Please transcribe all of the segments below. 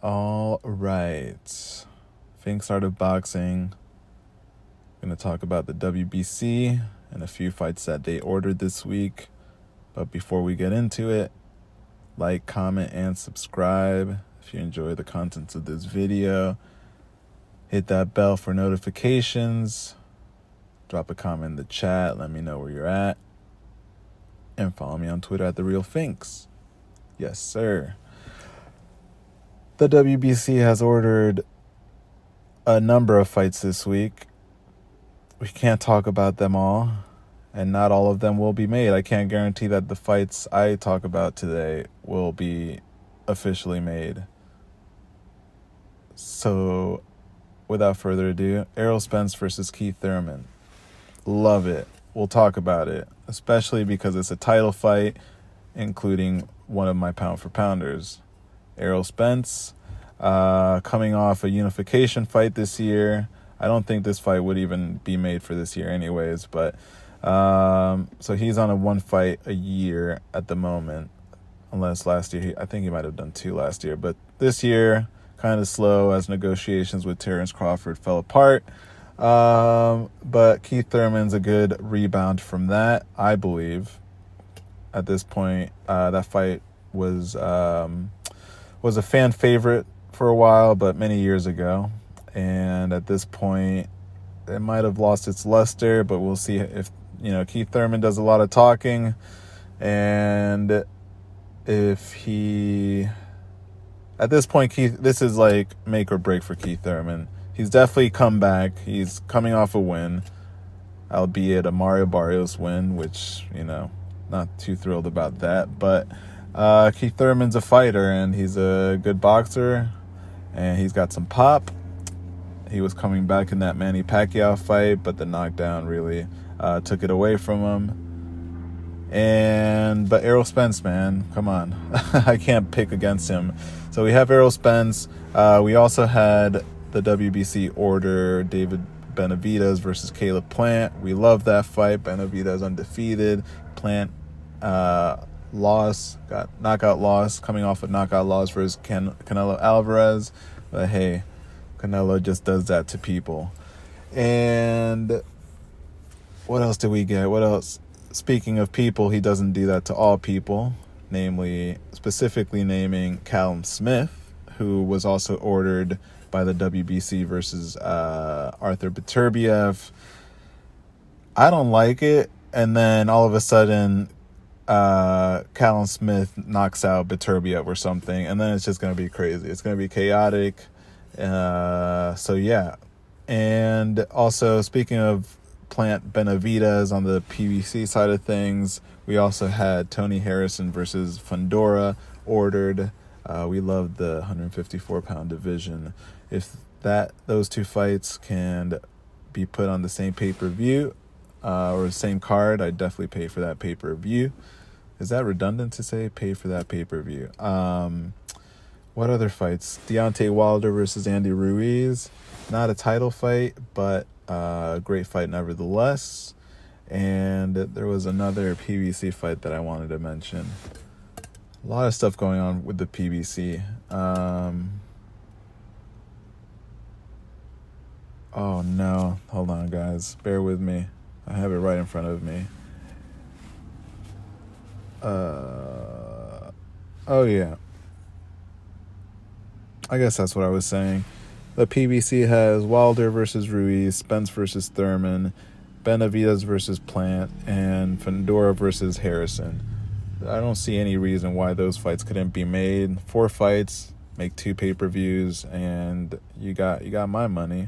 All right. Fink started boxing. Going to talk about the WBC and a few fights that they ordered this week. But before we get into it, like, comment, and subscribe if you enjoy the contents of this video. Hit that bell for notifications. Drop a comment in the chat. Let me know where you're at. And follow me on Twitter at TheRealFinks. Yes, sir. The WBC has ordered a number of fights this week. We can't talk about them all, and not all of them will be made. I can't guarantee that the fights I talk about today will be officially made. So, without further ado, Errol Spence versus Keith Thurman. Love it. We'll talk about it, especially because it's a title fight, including one of my pound-for-pounders. Errol Spence, coming off a unification fight this year. I don't think this fight would even be made for this year anyways, but so he's on a one fight a year at the moment, unless last year, I think he might have done 2 last year, but this year, kind of slow as negotiations with Terrence Crawford fell apart. But Keith Thurman's a good rebound from that, I believe. At this point, that fight was a fan favorite for a while, but many years ago. And at this point, it might have lost its luster, but we'll see if, Keith Thurman does a lot of talking, and if he, at this point, this is like make or break for Keith Thurman. He's definitely come back. He's coming off a win, albeit a Mario Barrios win, which, not too thrilled about that. But Keith Thurman's a fighter, and he's a good boxer, and he's got some pop. He was coming back in that Manny Pacquiao fight, but the knockdown really took it away from him. But Errol Spence, man, come on. I can't pick against him. So we have Errol Spence. We also had the WBC order David Benavidez versus Caleb Plant. We love that fight. Benavidez undefeated. Plant got knockout loss, coming off a knockout loss versus Canelo Alvarez. But hey, Canelo just does that to people. And what else did we get? What else? Speaking of people, he doesn't do that to all people, specifically naming Callum Smith, who was also ordered by the WBC versus Arthur Beterbiev. I don't like it. And then all of a sudden, Callum Smith knocks out Beterbiev or something. And then it's just going to be crazy. It's going to be chaotic. So yeah. And also, speaking of Plant Benavidez on the PBC side of things, we also had Tony Harrison versus Fundora ordered. We love the 154-pound division. If those 2 fights can be put on the same pay-per-view or the same card, I'd definitely pay for that pay-per-view. Is that redundant to say pay for that pay-per-view? What other fights? Deontay Wilder versus Andy Ruiz. Not a title fight, but a great fight nevertheless. And there was another PBC fight that I wanted to mention. A lot of stuff going on with the PBC. Oh no, hold on guys, bear with me. I have it right in front of me. Oh yeah. I guess that's what I was saying. The PBC has Wilder versus Ruiz, Spence versus Thurman, Benavidez versus Plant, and Fundora versus Harrison. I don't see any reason why those fights couldn't be made. 4 fights, make 2 pay-per-views, and you got my money.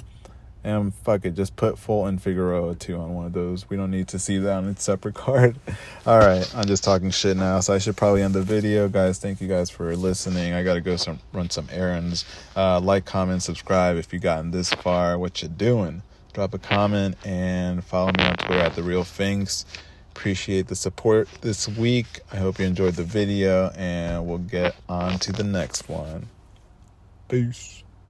And fuck it, just put Fulton Figueroa too on one of those. We don't need to see that on its separate card. All right, I'm just talking shit now, so I should probably end the video. Guys, thank you guys for listening. I got to go run some errands. Like, comment, subscribe if you've gotten this far. What you doing? Drop a comment and follow me on Twitter at TheRealFinks. Appreciate the support this week. I hope you enjoyed the video, and we'll get on to the next one. Peace.